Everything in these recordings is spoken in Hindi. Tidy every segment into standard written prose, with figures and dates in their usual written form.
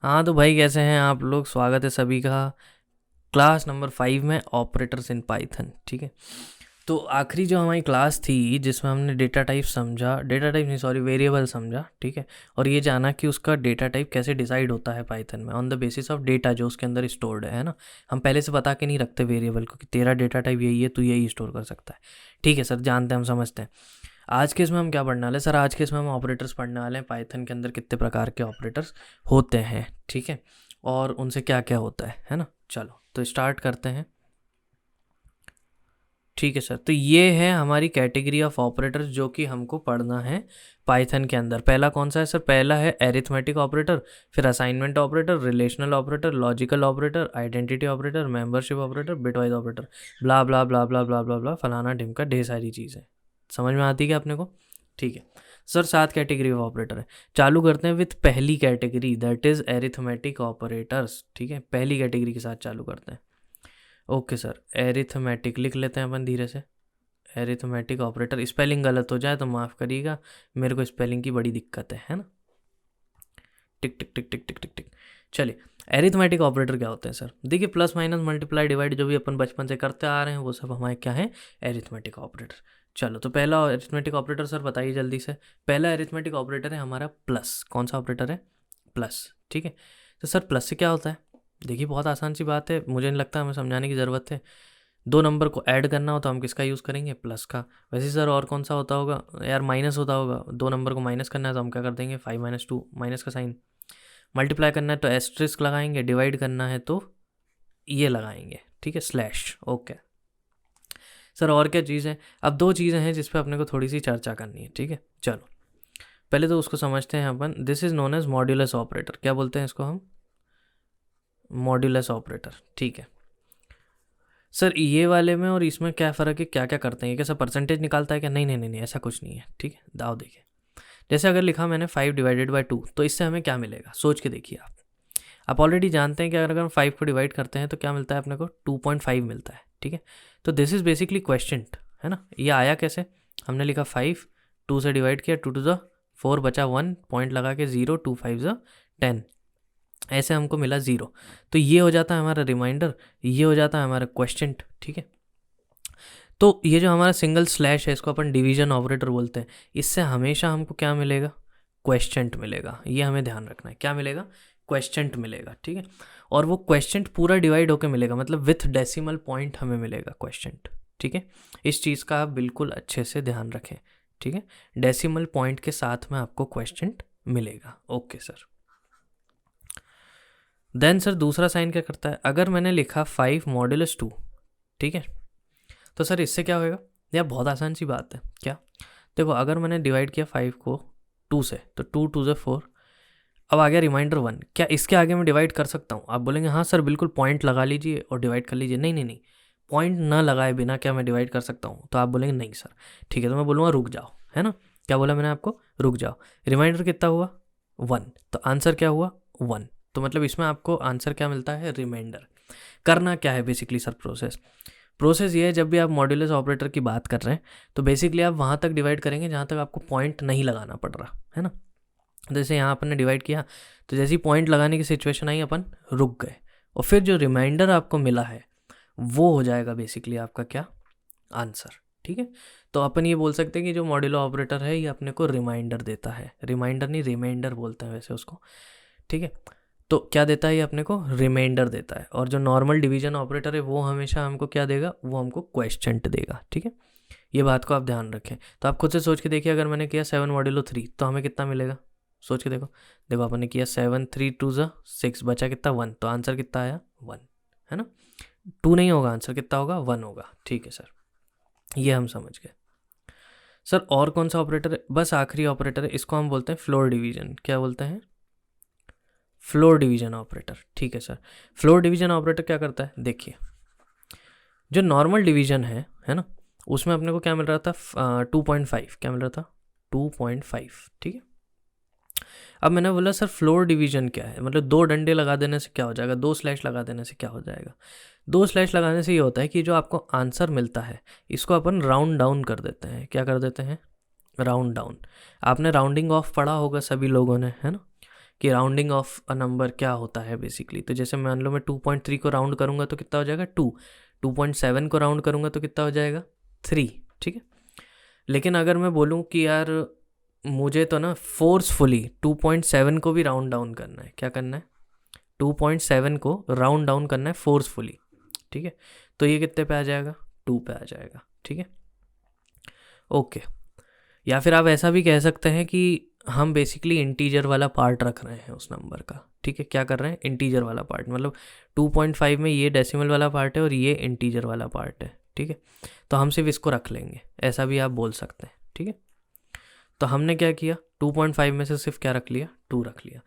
हाँ तो भाई कैसे हैं आप लोग। स्वागत है सभी का क्लास नंबर 5 में ऑपरेटर्स इन पाइथन। ठीक है, तो आखिरी जो हमारी क्लास थी जिसमें हमने डेटा टाइप समझा, डेटा टाइप नहीं सॉरी वेरिएबल समझा। ठीक है, और ये जाना कि उसका डेटा टाइप कैसे डिसाइड होता है पाइथन में on the basis of data जो उसके अंदर स्टोर्ड है ना। हम पहले से बता के नहीं रखते वेरिएबल को कि तेरा डेटा टाइप यही है, तू यही स्टोर कर सकता है। ठीक है सर, जानते हैं, हम समझते हैं। आज के इसमें हम क्या पढ़ने वाले हैं सर? आज के इसमें हम ऑपरेटर्स पढ़ने वाले हैं, पाइथन के अंदर कितने प्रकार के ऑपरेटर्स होते हैं। ठीक है, और उनसे क्या क्या होता है ना। चलो तो स्टार्ट करते हैं। ठीक है सर, तो ये है हमारी कैटेगरी ऑफ ऑपरेटर्स जो कि हमको पढ़ना है पाइथन के अंदर। पहला कौन सा है सर? पहला है एरिथमेटिक ऑपरेटर, फिर assignment operator, relational operator, logical operator, identity operator, membership operator, bitwise operator, blah blah blah blah blah blah blah, फलाना ढिमका, ढेर सारी चीज़ें। समझ में आती है क्या अपने को? ठीक है सर, 7 कैटेगरी ऑफ ऑपरेटर है। चालू करते हैं विथ पहली category, that is arithmetic operators. ठीक है, पहली कैटेगरी के साथ चालू करते हैं। ओके सर, एरिथमेटिक लिख लेते हैं अपन धीरे से। एरिथमेटिक ऑपरेटर, स्पेलिंग गलत हो जाए तो माफ़ करिएगा, मेरे को स्पेलिंग की बड़ी दिक्कत है ना। टिक टिक टिक टिक टिक टिक टिक। चलिए, एरिथमेटिक ऑपरेटर क्या होते हैं सर? देखिए, प्लस माइनस मल्टीप्लाई डिवाइड जो भी अपन बचपन से करते आ रहे हैं वो सब हमारे क्या है? Arithmetic operator. चलो, तो पहला एरिथमेटिक ऑपरेटर सर बताइए जल्दी से। पहला एरिथमेटिक ऑपरेटर है हमारा प्लस। कौन सा ऑपरेटर है? प्लस। ठीक है, तो सर प्लस से क्या होता है? देखिए, बहुत आसान सी बात है, मुझे नहीं लगता हमें समझाने की ज़रूरत है। दो नंबर को ऐड करना हो तो हम किसका यूज़ करेंगे? प्लस का। वैसे सर और कौन सा होता होगा यार? माइनस होता होगा। दो नंबर को माइनस करना है तो हम क्या कर देंगे? 5 - 2, माइनस का साइन। मल्टीप्लाई करना है तो एस्ट्रिस्क लगाएंगे, डिवाइड करना है तो ये लगाएंगे। ठीक है, स्लैश। ओके सर, और क्या चीज़ है? अब दो चीज़ें हैं जिस पे अपने को थोड़ी सी चर्चा करनी है। ठीक है, चलो पहले तो उसको समझते हैं अपन। This is known as modulus operator. क्या बोलते हैं इसको हम? Modulus operator. ठीक है सर, ये वाले में और इसमें क्या फ़र्क है? क्या क्या करते हैं? ये कैसा परसेंटेज निकालता है क्या? नहीं नहीं नहीं नहीं, ऐसा कुछ नहीं है। ठीक है, दाव देखिए, जैसे अगर लिखा मैंने 5/2, तो इससे हमें क्या मिलेगा? सोच के देखिए आप ऑलरेडी जानते हैं कि अगर हम 5 को डिवाइड करते हैं तो क्या मिलता है अपने को? 2.5 मिलता है। ठीक है, तो दिस इज़ बेसिकली क्वेश्चन है ना। ये आया कैसे? हमने लिखा 5, 2 से डिवाइड किया, 2 to the 4 बचा 1, पॉइंट लगा के 0, 2 5 10, ऐसे हमको मिला 0। तो ये हो जाता है हमारा रिमाइंडर, ये हो जाता है हमारा क्वेश्चन। ठीक है, तो ये जो हमारा सिंगल स्लैश है इसको अपन डिवीजन ऑपरेटर बोलते हैं। इससे हमेशा हमको क्या मिलेगा? क्वेश्चंट मिलेगा। ये हमें ध्यान रखना है, क्या मिलेगा? क्वेश्चंट मिलेगा। ठीक है, और वो क्वेश्चंट पूरा डिवाइड होकर मिलेगा, मतलब विथ डेसिमल पॉइंट हमें मिलेगा क्वेश्चंट। ठीक है, इस चीज़ का आप बिल्कुल अच्छे से ध्यान रखें। ठीक है, डेसिमल पॉइंट के साथ में आपको क्वेश्चंट मिलेगा। ओके सर, देन सर दूसरा साइन क्या करता है? अगर मैंने लिखा 5 - 2, ठीक है, तो सर इससे क्या होएगा? यार बहुत आसान सी बात है। क्या? देखो, अगर मैंने डिवाइड किया 5 को 2 से तो 2 - 2 = 4। अब आ गया रिमाइंडर 1। क्या इसके आगे मैं डिवाइड कर सकता हूँ? आप बोलेंगे हाँ सर बिल्कुल, पॉइंट लगा लीजिए और डिवाइड कर लीजिए। नहीं नहीं नहीं, पॉइंट ना लगाए बिना क्या मैं डिवाइड कर सकता हूँ? तो आप बोलेंगे नहीं सर। ठीक है, तो मैं बोलूँगा रुक जाओ, है ना। क्या बोला मैंने आपको? रुक जाओ। रिमाइंडर कितना हुआ? 1। तो आंसर क्या हुआ? 1। तो मतलब इसमें आपको आंसर क्या मिलता है? रिमाइंडर। करना क्या है बेसिकली सर? प्रोसेस ये है, जब भी आप मॉड्यूलस ऑपरेटर की बात कर रहे हैं तो बेसिकली आप वहाँ तक डिवाइड करेंगे जहाँ तक आपको पॉइंट नहीं लगाना पड़ रहा है ना। जैसे यहाँ अपन ने डिवाइड किया तो जैसे ही पॉइंट लगाने की सिचुएशन आई अपन रुक गए, और फिर जो रिमाइंडर आपको मिला है वो हो जाएगा बेसिकली आपका क्या? आंसर। ठीक है, तो अपन ये बोल सकते हैं कि जो मॉड्यूलर ऑपरेटर है ये अपने को रिमाइंडर देता है। रिमाइंडर नहीं, रिमाइंडर बोलते हैं वैसे उसको। ठीक है, तो क्या देता है ये अपने को? रिमाइंडर देता है। और जो नॉर्मल डिवीजन ऑपरेटर है वो हमेशा हमको क्या देगा? वो हमको क्वेश्चन देगा। ठीक है, ये बात को आप ध्यान रखें। तो आप खुद से सोच के देखिए, अगर मैंने किया 7 - 3 तो हमें कितना मिलेगा? सोच के देखो। देखो अपन ने किया 7, 3 2 6, बचा कितना? 1। तो आंसर कितना आया? 1, है ना। 2 नहीं होगा, आंसर कितना होगा? 1 होगा। ठीक है सर, ये हम समझ गए। सर और कौन सा ऑपरेटर है? बस आखिरी ऑपरेटर है, इसको हम बोलते हैं फ्लोर डिवीजन। क्या बोलते हैं? Floor division operator. ठीक है सर, फ्लोर डिवीजन ऑपरेटर क्या करता है? देखिए, जो नॉर्मल डिवीजन है ना, उसमें अपने को क्या मिल रहा था? 2.5। क्या मिल रहा था? 2.5। ठीक है, अब मैंने बोला सर फ्लोर डिवीजन क्या है? मतलब 2 डंडे लगा देने से क्या हो जाएगा? 2 स्लैश लगा देने से क्या हो जाएगा? 2 स्लैश लगाने से ये होता है कि जो आपको आंसर मिलता है इसको अपन राउंड डाउन कर देते हैं। क्या कर देते हैं? Round down. आपने राउंडिंग ऑफ पढ़ा होगा सभी लोगों ने, है ना, कि राउंडिंग ऑफ अ नंबर क्या होता है बेसिकली। तो जैसे मान लो मैं 2.3 को राउंड करूँगा तो कितना हो जाएगा 2, 2.7 को राउंड करूँगा तो कितना हो जाएगा 3, ठीक है। लेकिन अगर मैं बोलूँ कि यार मुझे तो ना फोर्सफुली 2.7 को भी राउंड डाउन करना है, क्या करना है 2.7 को राउंड डाउन करना है फोर्सफुली, ठीक है, तो ये कितने पे आ जाएगा 2 पे आ जाएगा, ठीक है, ओके। या फिर आप ऐसा भी कह सकते हैं कि हम बेसिकली इंटीजर वाला पार्ट रख रहे हैं उस नंबर का, ठीक है, क्या कर रहे हैं इंटीजर वाला पार्ट, मतलब 2.5 में ये डेसिमल वाला पार्ट है और ये इंटीजर वाला पार्ट है, ठीक है, तो हम सिर्फ इसको रख लेंगे, ऐसा भी आप बोल सकते हैं, ठीक है। तो हमने क्या किया 2.5 में से सिर्फ क्या रख लिया 2 रख लिया।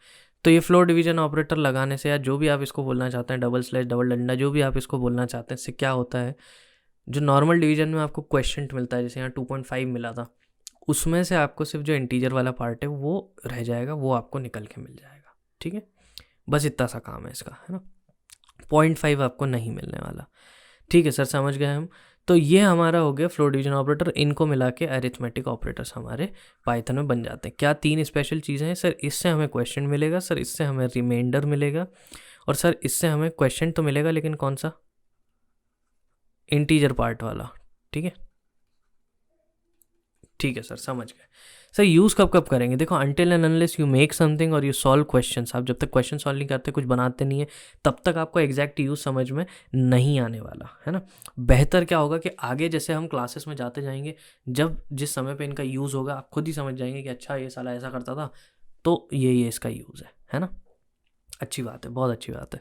तो ये फ्लोर डिवीजन ऑपरेटर लगाने से या जो भी आप इसको बोलना चाहते हैं, डबल स्लैश डबल डंडा, जो भी आप इसको बोलना चाहते हैं, इससे क्या होता है, जो नॉर्मल डिवीजन में आपको क्वेश्चन मिलता है, जैसे यहाँ 2.5 मिला था, उसमें से आपको सिर्फ जो इंटीजर वाला पार्ट है वो रह जाएगा, वो आपको निकल के मिल जाएगा, ठीक है। बस इतना सा काम है इसका, है ना, 0.5 आपको नहीं मिलने वाला, ठीक है सर, समझ गए हम। तो ये हमारा हो गया फ्लोर डिवीजन ऑपरेटर, इनको मिला के अरिथमेटिक ऑपरेटर्स हमारे पाइथन में बन जाते हैं। क्या 3 स्पेशल चीज़ें हैं सर, इससे हमें क्वेश्चन मिलेगा सर, इससे हमें रिमाइंडर मिलेगा, और सर इससे हमें क्वेश्चन तो मिलेगा लेकिन कौन सा, इंटीजर पार्ट वाला, ठीक है, ठीक है सर, समझ गए। सर यूज़ कब कब करेंगे, देखो until and unless you make something और यू सॉल्व क्वेश्चंस, आप जब तक क्वेश्चन सॉल्व नहीं करते, कुछ बनाते नहीं है, तब तक आपको एग्जैक्ट यूज़ समझ में नहीं आने वाला है ना। बेहतर क्या होगा कि आगे जैसे हम क्लासेस में जाते जाएंगे, जब जिस समय पे इनका यूज़ होगा आप खुद ही समझ जाएंगे कि अच्छा ये साला ऐसा करता था, तो ये इसका यूज़ है ना। अच्छी बात है, बहुत अच्छी बात है,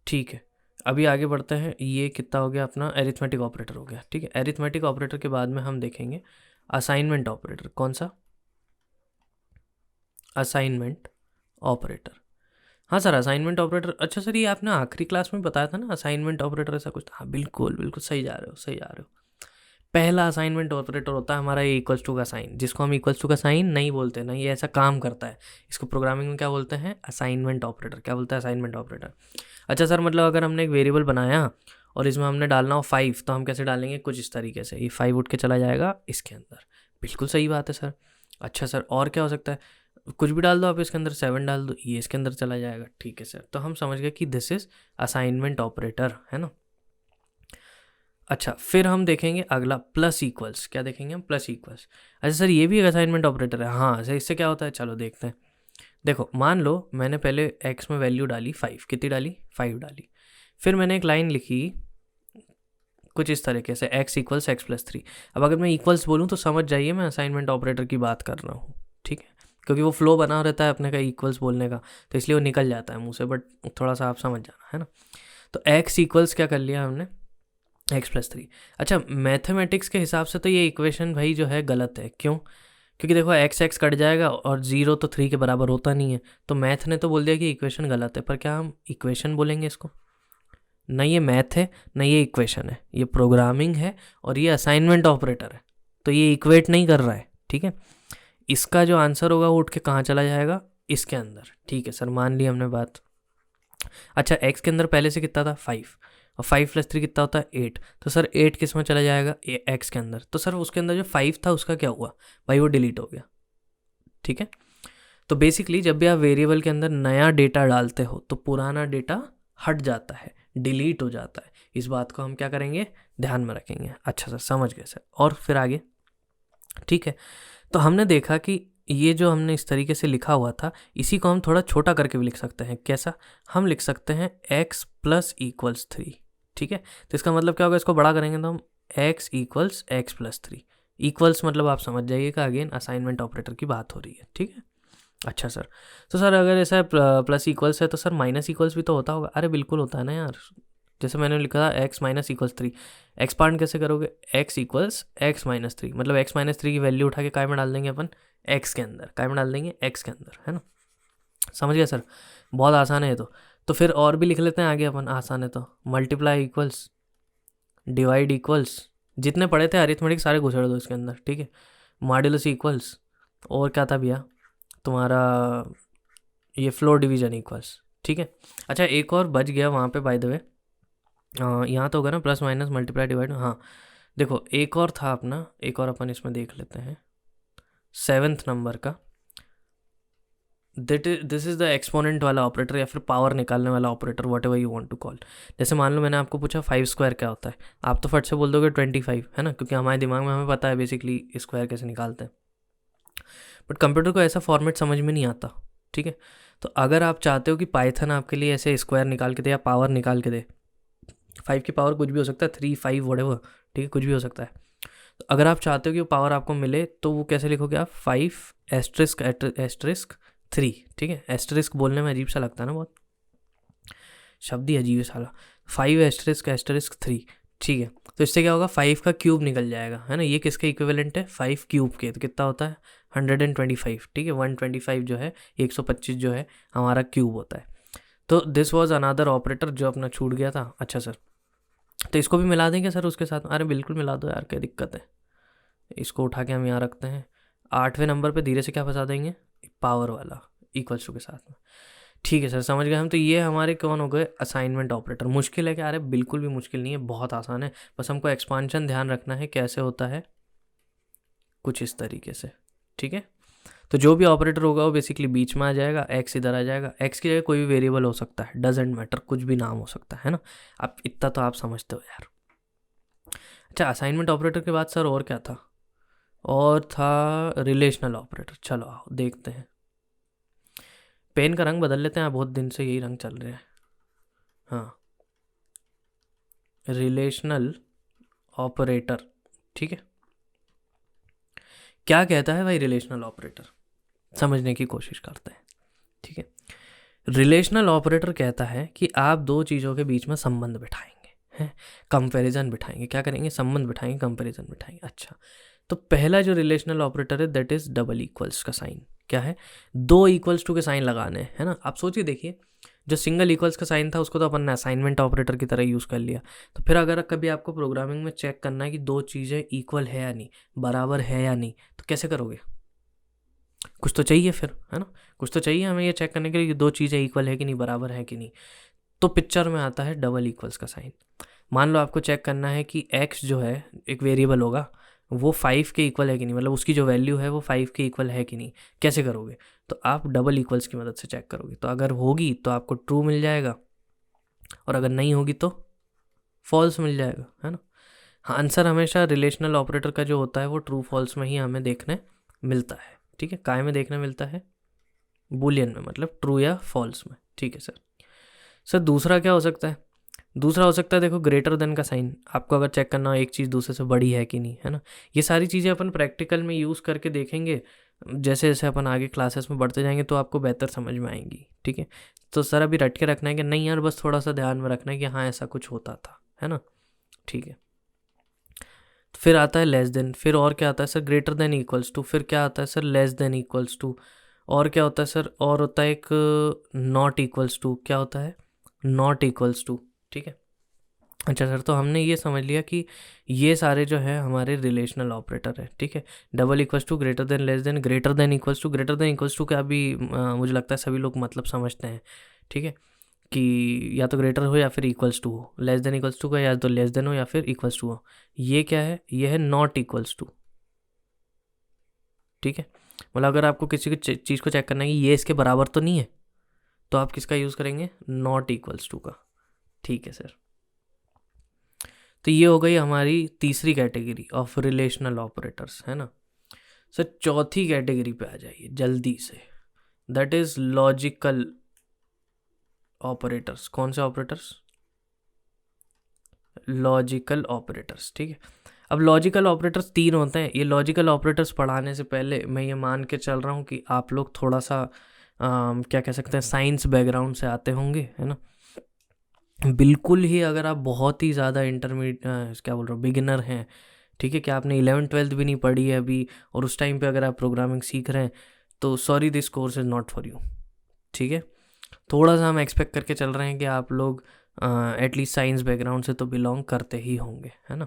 ठीक है। अभी आगे बढ़ते हैं, ये कितना हो गया अपना एरिथमेटिक ऑपरेटर हो गया, ठीक है। एरिथमेटिक ऑपरेटर के बाद में हम देखेंगे असाइनमेंट ऑपरेटर, कौन सा, असाइनमेंट ऑपरेटर। हाँ सर असाइनमेंट ऑपरेटर, अच्छा सर ये आपने आखिरी क्लास में बताया था ना असाइनमेंट ऑपरेटर ऐसा कुछ, हाँ बिल्कुल बिल्कुल सही जा रहे हो, सही जा रहे हो। पहला असाइनमेंट ऑपरेटर होता है हमारा ये इक्वल्स टू का साइन, जिसको हम इक्वल्स टू का साइन नहीं बोलते ना, ये ऐसा काम करता है, इसको प्रोग्रामिंग में क्या बोलते हैं असाइनमेंट ऑपरेटर, क्या बोलते हैं असाइनमेंट ऑपरेटर। अच्छा सर मतलब अगर हमने एक वेरिएबल बनाया और इसमें हमने डालना हो 5, तो हम कैसे डालेंगे, कुछ इस तरीके से, ये 5 उठ के चला जाएगा इसके अंदर, बिल्कुल सही बात है सर। अच्छा सर और क्या हो सकता है, कुछ भी डाल दो आप इसके अंदर, 7 डाल दो, ये इसके अंदर चला जाएगा, ठीक है सर। तो हम समझ गए कि दिस इज असाइनमेंट ऑपरेटर, है ना। अच्छा फिर हम देखेंगे अगला प्लस इक्वल्स, क्या देखेंगे हम प्लस इक्वल्स। अच्छा सर ये भी एक असाइनमेंट ऑपरेटर है, हाँ सर इससे क्या होता है, चलो देखते हैं। देखो मान लो मैंने पहले एक्स में वैल्यू डाली 5, कितनी डाली 5 डाली, फिर मैंने एक लाइन लिखी कुछ इस तरीके से एक्स इक्वल्स एक्स प्लस 3। अब अगर मैं इक्वल्स बोलूँ तो समझ जाइए मैं असाइनमेंट ऑपरेटर की बात कर रहा हूँ, ठीक है, क्योंकि वो फ्लो बना रहता है अपने का इक्वल्स बोलने का, तो इसलिए वो निकल जाता है मुँह से, बट थोड़ा सा आप समझ जाना, है ना। तो एक्स इक्वल्स क्या कर लिया हमने एक्स प्लस 3। अच्छा मैथमेटिक्स के हिसाब से तो ये इक्वेशन भाई जो है गलत है, क्यों, क्योंकि देखो एक्स एक्स कट जाएगा और 0 तो 3 के बराबर होता नहीं है, तो मैथ ने तो बोल दिया कि इक्वेशन गलत है, पर क्या हम इक्वेशन बोलेंगे इसको, ना ये मैथ है ना ये इक्वेशन है, ये प्रोग्रामिंग है और ये असाइनमेंट ऑपरेटर है, तो ये इक्वेट नहीं कर रहा है, ठीक है। इसका जो आंसर होगा वो उठ के कहाँ चला जाएगा, इसके अंदर, ठीक है सर मान ली हमने बात। अच्छा एक्स के अंदर पहले से कितना था 5, और 5 प्लस 3 कितना होता है 8, तो सर 8 किस में चला जाएगा एक्स के अंदर, तो सर उसके अंदर जो 5 था उसका क्या हुआ भाई, वो डिलीट हो गया, ठीक है। तो बेसिकली जब भी आप वेरिएबल के अंदर नया डेटा डालते हो तो पुराना डेटा हट जाता है, डिलीट हो जाता है, इस बात को हम क्या करेंगे ध्यान में रखेंगे। अच्छा सर समझ गए सर, और फिर आगे, ठीक है। तो हमने देखा कि ये जो हमने इस तरीके से लिखा हुआ था, इसी को हम थोड़ा छोटा करके भी लिख सकते हैं, कैसा, हम लिख सकते हैं x प्लस इक्वल्स 3, ठीक है। तो इसका मतलब क्या होगा, इसको बड़ा करेंगे तो हम x equals x plus 3, equals मतलब आप समझ जाइएगा अगेन असाइनमेंट ऑपरेटर की बात हो रही है, ठीक है। अच्छा सर, तो सर अगर ऐसा प्लस इक्वल्स है तो सर माइनस इक्वल्स भी तो होता होगा, अरे बिल्कुल होता है ना यार, जैसे मैंने लिखा था एक्स माइनस इक्वल्स 3, एक्सपांड कैसे करोगे, एक्स इक्वल्स एक्स माइनस 3, मतलब एक्स माइनस 3 की वैल्यू उठा के काय में डाल देंगे अपन एक्स के अंदर, काय में डाल देंगे एक्स के अंदर, है ना। समझ गया सर, बहुत आसान है ये तो फिर और भी लिख लेते हैं आगे अपन, आसान है तो मल्टीप्लाई इक्वल्स डिवाइड इक्वल्स, जितने पढ़े थे अरिथमेटिक सारे घुसेड़ दो इसके अंदर, ठीक है। मॉड्यूलस इक्वल्स, और क्या था भैया तुम्हारा ये फ्लोर डिवीजन इक्वल्स, ठीक है। अच्छा एक और बच गया वहाँ पे बाय द वे, यहाँ तो होगा ना प्लस माइनस मल्टीप्लाई डिवाइड, हाँ देखो एक और था अपना, एक और अपन इसमें देख लेते हैं 7th नंबर का, दिस इज़ द एक्सपोनेंट वाला ऑपरेटर या फिर पावर निकालने वाला operator, whatever you want to call. जैसे मान लो मैंने आपको पूछा 5 स्क्वायर क्या होता है, आप तो फट से बोल दोगे 25, है ना, क्योंकि हमारे दिमाग में हमें पता है बेसिकली स्क्वायर कैसे निकालते हैं। बट कंप्यूटर को ऐसा फॉर्मेट समझ में नहीं आता, ठीक है। तो अगर आप चाहते हो कि पाइथन आपके लिए ऐसे स्क्वायर निकाल के दे या पावर निकाल के दे, 5 की पावर कुछ भी हो सकता है, 3, 5 वोडेवर, ठीक है, कुछ भी हो सकता है। तो अगर आप चाहते हो कि वो पावर आपको मिले तो वो कैसे लिखोगे आप, 5 एस्ट्रिस्क 3, ठीक है। एस्ट्रिस्क बोलने में अजीब सा लगता है ना, बहुत शब्द ही अजीब है साला। 5 एस्ट्रिस्क 3, ठीक है। तो इससे क्या होगा, 5 का क्यूब निकल जाएगा, है ना। ये किसके इक्विवेलेंट है, 5 क्यूब के, तो कितना होता है 125, ठीक है। 125 जो है 125 जो है हमारा क्यूब होता है। तो दिस वॉज अनादर ऑपरेटर जो अपना छूट गया था। अच्छा सर, तो इसको भी मिला देंगे सर उसके साथ? अरे बिल्कुल मिला दो यार, क्या दिक्कत है। इसको उठा के हम यहाँ रखते हैं, 8वें नंबर पे धीरे से क्या फंसा देंगे, पावर वाला इक्वल्स टू के साथ में। ठीक है सर, समझ गए हम। तो ये हमारे कौन हो गए, असाइनमेंट ऑपरेटर। मुश्किल है क्या? अरे बिल्कुल भी मुश्किल नहीं है, बहुत आसान है। बस हमको एक्सपांशन ध्यान रखना है कैसे होता है, कुछ इस तरीके से, ठीक है। तो जो भी ऑपरेटर होगा वो बेसिकली बीच में आ जाएगा, एक्स इधर आ जाएगा। एक्स की जगह कोई भी वेरिएबल हो सकता है, डजेंट मैटर, कुछ भी नाम हो सकता है ना। आप इतना तो आप समझते हो यार। अच्छा, असाइनमेंट ऑपरेटर के बाद सर और क्या था? और था रिलेशनल ऑपरेटर। चलो आओ देखते हैं। पेन का रंग बदल लेते हैं, बहुत दिन से यही रंग चल रहे हैं। हाँ, रिलेशनल ऑपरेटर, ठीक है। क्या कहता है भाई रिलेशनल ऑपरेटर, समझने की कोशिश करते हैं, ठीक है। रिलेशनल ऑपरेटर कहता है कि आप दो चीज़ों के बीच में संबंध बिठाएंगे, हैं, कंपैरिजन बिठाएंगे। क्या करेंगे, संबंध बिठाएंगे, कंपैरिजन बिठाएंगे। अच्छा, तो पहला जो रिलेशनल ऑपरेटर है दैट इज डबल इक्वल्स का साइन। क्या है, 2 इक्वल्स टू के साइन लगाने हैं, है ना। आप सोचिए, देखिए, जो सिंगल इक्वल्स का साइन था उसको तो अपन ने असाइनमेंट ऑपरेटर की तरह यूज़ कर लिया। तो फिर अगर कभी आपको प्रोग्रामिंग में चेक करना है कि दो चीज़ें इक्वल है या नहीं, बराबर है या नहीं, तो कैसे करोगे? कुछ तो चाहिए फिर, है ना, कुछ तो चाहिए हमें ये चेक करने के लिए कि दो चीज़ें इक्वल है कि नहीं, बराबर है कि नहीं। तो पिक्चर में आता है डबल इक्वल्स का साइन। मान लो आपको चेक करना है कि x जो है एक वेरिएबल होगा, वो 5 के इक्वल है कि नहीं, मतलब उसकी जो वैल्यू है वो 5 के इक्वल है कि नहीं। कैसे करोगे? तो आप डबल इक्वल्स की मदद से चेक करोगे। तो अगर होगी तो आपको ट्रू मिल जाएगा, और अगर नहीं होगी तो फॉल्स मिल जाएगा, है ना। हाँ, आंसर हमेशा रिलेशनल ऑपरेटर का जो होता है वो ट्रू फॉल्स में ही हमें देखने मिलता है, ठीक है। काय में देखने मिलता है, बूलियन में, मतलब ट्रू या फॉल्स में, ठीक है सर। सर दूसरा क्या हो सकता है? दूसरा हो सकता है, देखो, ग्रेटर देन का साइन। आपको अगर चेक करना हो एक चीज़ दूसरे से बड़ी है कि नहीं, है ना। ये सारी चीज़ें अपन प्रैक्टिकल में यूज़ करके देखेंगे, जैसे जैसे अपन आगे क्लासेस में बढ़ते जाएंगे तो आपको बेहतर समझ में आएंगी, ठीक है। तो सर अभी रट के रखना है कि नहीं यार, बस थोड़ा सा ध्यान में रखना है कि हाँ ऐसा कुछ होता था, है ना, ठीक है। फिर आता है लेस देन, फिर और क्या आता है sir, greater than equals to, फिर क्या आता है sir, less than equals to, और क्या होता है सर, और होता है एक नॉट इक्वल्स टू। क्या होता है, नॉट इक्वल्स टू, ठीक है। अच्छा सर, तो हमने ये समझ लिया कि ये सारे जो है हमारे रिलेशनल ऑपरेटर है, ठीक है। Double equals to, greater than, less than, greater than equals to. Greater than equals to का अभी मुझे लगता है सभी लोग मतलब समझते हैं, ठीक है, कि या तो ग्रेटर हो या फिर इक्वल्स टू हो। लेस देन इक्वल्स टू का या तो लेस देन हो या फिर इक्वल्स टू हो। ये क्या है, ये है नॉट इक्वल्स टू, ठीक है। मतलब अगर आपको किसी चीज़ को चेक करना है कि ये इसके बराबर तो नहीं है, तो आप किसका यूज़ करेंगे, नॉट इक्वल्स टू का, ठीक है सर। तो ये हो गई हमारी तीसरी कैटेगरी ऑफ रिलेशनल ऑपरेटर्स, है ना। सर चौथी कैटेगरी पे आ जाइए जल्दी से, दैट इज लॉजिकल ऑपरेटर्स। कौन से ऑपरेटर्स, लॉजिकल ऑपरेटर्स, ठीक है। अब लॉजिकल ऑपरेटर्स 3 होते हैं। ये लॉजिकल ऑपरेटर्स पढ़ाने से पहले मैं ये मान के चल रहा हूँ कि आप लोग थोड़ा सा क्या कह सकते हैं, साइंस बैकग्राउंड से आते होंगे, है ना। बिल्कुल ही अगर आप बहुत ही ज़्यादा इंटरमीडिएट क्या बोल रहा हूँ, बिगिनर हैं, ठीक है, कि आपने 11th-12th भी नहीं पढ़ी है अभी, और उस टाइम पे अगर आप प्रोग्रामिंग सीख रहे हैं, तो sorry, this course is not for you, ठीक है। थोड़ा सा हम एक्सपेक्ट करके चल रहे हैं कि आप लोग एटलीस्ट साइंस बैकग्राउंड से तो बिलोंग करते ही होंगे, है ना।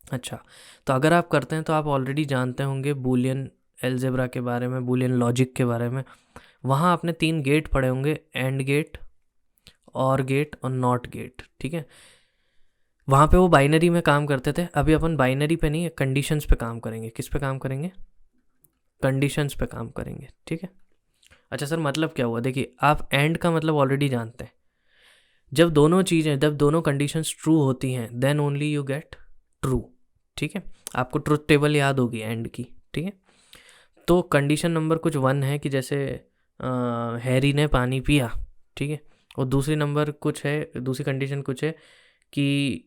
अच्छा, तो अगर आप करते हैं तो आप ऑलरेडी जानते होंगे बूलियन एल्जेब्रा के बारे में, बूलियन लॉजिक के बारे में। वहाँ आपने 3 गेट पढ़े होंगे, एंड गेट, और गेट और नॉट गेट, ठीक है। वहाँ पे वो बाइनरी में काम करते थे। अभी अपन बाइनरी पे नहीं, कंडीशंस पे काम करेंगे। किस पे काम करेंगे, कंडीशंस पे काम करेंगे, ठीक है। अच्छा सर मतलब क्या हुआ, देखिए आप एंड का मतलब ऑलरेडी जानते हैं। जब दोनों कंडीशंस ट्रू होती हैं then only you get true. ठीक है, आपको ट्रुथ टेबल याद होगी एंड की। ठीक है, तो कंडीशन नंबर कुछ 1 है कि जैसे हैरी ने पानी पिया। ठीक है, और दूसरी कंडीशन कुछ है कि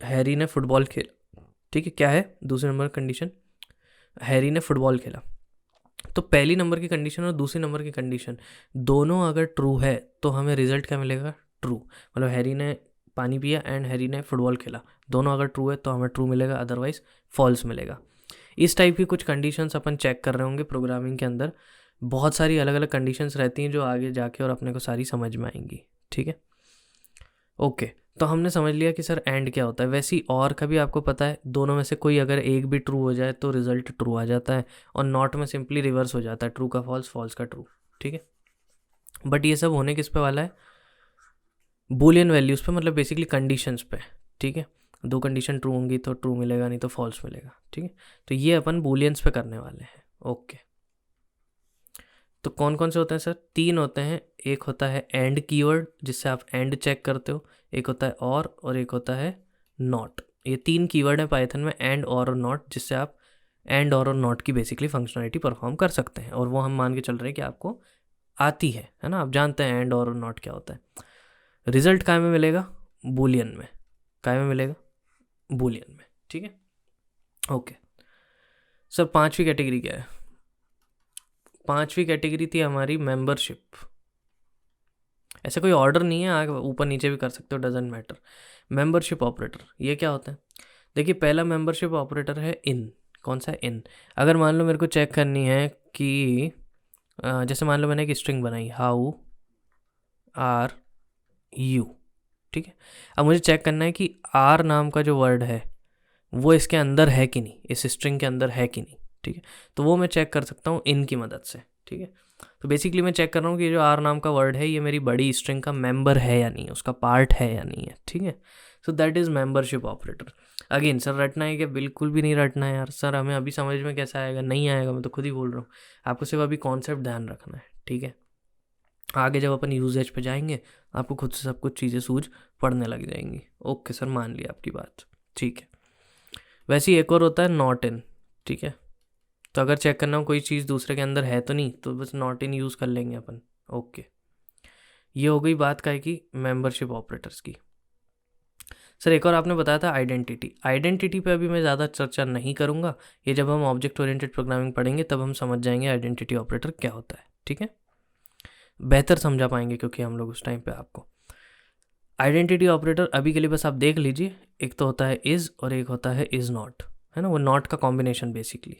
हैरी ने फुटबॉल खेला। ठीक है, क्या है दूसरी नंबर कंडीशन, हैरी ने फुटबॉल खेला। तो पहली नंबर की कंडीशन और दूसरी नंबर की कंडीशन दोनों अगर ट्रू है तो हमें रिजल्ट क्या मिलेगा, ट्रू। मतलब हैरी ने पानी पिया एंड हैरी ने फुटबॉल खेला, दोनों अगर ट्रू है तो हमें ट्रू मिलेगा, अदरवाइज फॉल्स मिलेगा। इस टाइप की कुछ कंडीशंस अपन चेक कर रहे होंगे प्रोग्रामिंग के अंदर। बहुत सारी अलग अलग कंडीशंस रहती हैं जो आगे जाके और अपने को सारी समझ में आएंगी। ठीक है, ओके। तो हमने समझ लिया कि सर एंड क्या होता है। वैसे ही और का भी आपको पता है, दोनों में से कोई अगर एक भी ट्रू हो जाए तो रिजल्ट ट्रू आ जाता है, और नॉट में सिंपली रिवर्स हो जाता है, ट्रू का फॉल्स, फॉल्स का ट्रू। ठीक है, बट ये सब होने किस पे वाला है, बूलियन वैल्यूज़ पे, मतलब बेसिकली कंडीशंस पे। ठीक है, 2 कंडीशन ट्रू होंगी तो ट्रू मिलेगा, नहीं तो फॉल्स मिलेगा। ठीक है, तो ये अपन बूलियंस पे करने वाले हैं। ओके, तो कौन कौन से होते हैं सर, 3 होते हैं। एक होता है एंड कीवर्ड जिससे आप एंड चेक करते हो, एक होता है और एक होता है नॉट। ये 3 कीवर्ड हैं पाइथन में, एंड और नॉट, जिससे आप एंड और नॉट की बेसिकली फंक्शनलिटी परफॉर्म कर सकते हैं, और वो हम मान के चल रहे हैं कि आपको आती है ना, आप जानते हैं एंड और नॉट क्या होता है। रिजल्ट काय में मिलेगा, बूलियन में। काय में मिलेगा, बूलियन में। ठीक है, ओके सर। 5वीं कैटेगरी क्या है, 5वीं कैटेगरी थी हमारी मेंबरशिप। ऐसे कोई ऑर्डर नहीं है, आगे ऊपर नीचे भी कर सकते हो, डजेंट मैटर। मेंबरशिप ऑपरेटर ये क्या होता है, देखिए पहला मेंबरशिप ऑपरेटर है इन। कौन सा है, इन। अगर मान लो मेरे को चेक करनी है कि जैसे मान लो मैंने एक स्ट्रिंग बनाई, हाउ आर यू। ठीक है, अब मुझे चेक करना है कि आर नाम का जो वर्ड है वो इसके अंदर है कि नहीं, इस स्ट्रिंग के अंदर है कि नहीं। ठीक है, तो वो मैं चेक कर सकता हूँ इन की मदद से। ठीक है, तो बेसिकली मैं चेक कर रहा हूँ कि जो आर नाम का वर्ड है ये मेरी बड़ी स्ट्रिंग का मेंबर है या नहीं, उसका पार्ट है या नहीं है। ठीक है, so that is membership operator. Again sir रटना है क्या, बिल्कुल भी नहीं रटना है यार। सर हमें अभी समझ में कैसे आएगा, नहीं आएगा, मैं तो खुद ही बोल रहा हूँ। आपको सिर्फ अभी कॉन्सेप्ट ध्यान रखना है। ठीक है, आगे जब अपन यूजेज पे जाएंगे आपको खुद से सब कुछ चीज़ें सूझ पड़ने लग जाएंगी। ओके सर, मान लिया आपकी बात। ठीक है, वैसे ही एक और होता है नॉट इन। ठीक है, तो अगर चेक करना हो कोई चीज़ दूसरे के अंदर है तो नहीं, तो बस नॉट इन यूज़ कर लेंगे अपन। ओके, ये हो गई बात काय की, मेंबरशिप ऑपरेटर्स की। सर एक और आपने बताया था आइडेंटिटी। आइडेंटिटी पे अभी मैं ज़्यादा चर्चा नहीं करूँगा, ये जब हम ऑब्जेक्ट ओरिएंटेड प्रोग्रामिंग पढ़ेंगे तब हम समझ जाएंगे आइडेंटिटी ऑपरेटर क्या होता है। ठीक है, बेहतर समझा पाएंगे क्योंकि हम लोग उस टाइम पे आपको। आइडेंटिटी ऑपरेटर अभी के लिए बस आप देख लीजिए, एक तो होता है इज़ और एक होता है इज़ नॉट, है ना, वो नॉट का कॉम्बिनेशन बेसिकली।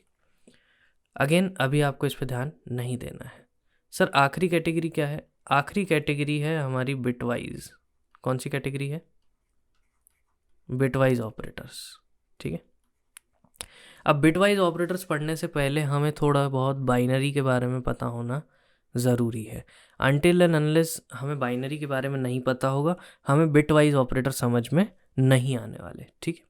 अगेन अभी आपको इस पर ध्यान नहीं देना है। सर आखिरी कैटेगरी क्या है, आखिरी कैटेगरी है हमारी बिटवाइज। कौन सी कैटेगरी है, बिटवाइज ऑपरेटर्स। ठीक है, अब बिटवाइज ऑपरेटर्स पढ़ने से पहले हमें थोड़ा बहुत बाइनरी के बारे में पता होना ज़रूरी है। अनटिल एंड अनलेस हमें बाइनरी के बारे में नहीं पता होगा, हमें बिटवाइज ऑपरेटर समझ में नहीं आने वाले। ठीक है,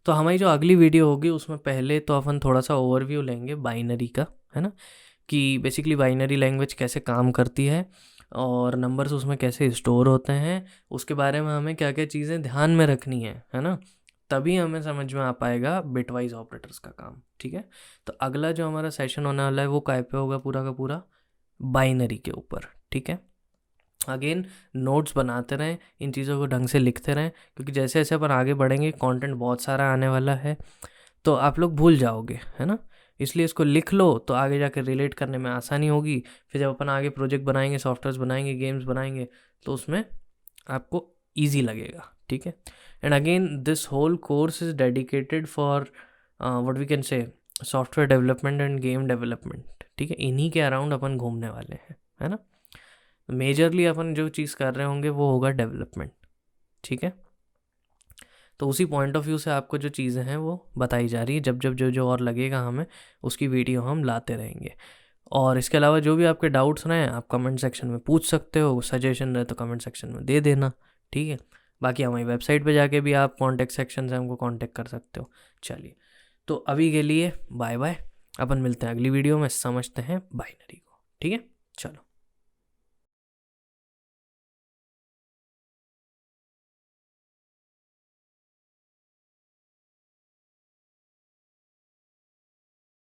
तो हमारी जो अगली वीडियो होगी उसमें पहले तो अपन थोड़ा सा ओवरव्यू लेंगे बाइनरी का, है ना, कि बेसिकली बाइनरी लैंग्वेज कैसे काम करती है और नंबर्स उसमें कैसे स्टोर होते हैं, उसके बारे में हमें क्या क्या चीज़ें ध्यान में रखनी है ना, तभी हमें समझ में आ पाएगा बिटवाइज ऑपरेटर्स का काम। ठीक है, तो अगला जो हमारा सेशन होने वाला है वो काय पे होगा, पूरा का पूरा बाइनरी के ऊपर। ठीक है, अगेन नोट्स बनाते रहें, इन चीज़ों को ढंग से लिखते रहें, क्योंकि जैसे जैसे अपन आगे बढ़ेंगे कंटेंट बहुत सारा आने वाला है, तो आप लोग भूल जाओगे, है ना। इसलिए इसको लिख लो तो आगे जाकर रिलेट करने में आसानी होगी। फिर जब अपन आगे प्रोजेक्ट बनाएंगे, सॉफ्टवेयर बनाएंगे, गेम्स बनाएंगे, तो उसमें आपको ईजी लगेगा। ठीक है, and again this whole course is dedicated for what we can say software development and game development. ठीक है, इन्हीं के अराउंड अपन घूमने वाले हैं, है ना। मेजरली अपन जो चीज़ कर रहे होंगे वो होगा डेवलपमेंट। ठीक है, तो उसी पॉइंट ऑफ व्यू से आपको जो चीज़ें हैं वो बताई जा रही है। जब जब जो जो और लगेगा हमें उसकी वीडियो हम लाते रहेंगे। और इसके अलावा जो भी आपके डाउट्स रहे आप कमेंट सेक्शन में पूछ सकते हो, सजेशन रहे तो कमेंट सेक्शन में दे देना। ठीक है, बाकी हमारी वेबसाइट पे जाके भी आप कॉन्टैक्ट सेक्शन से हमको कॉन्टैक्ट कर सकते हो। चलिए, तो अभी के लिए बाय बाय, अपन मिलते हैं अगली वीडियो में, समझते हैं बाइनरी को। ठीक है। चलो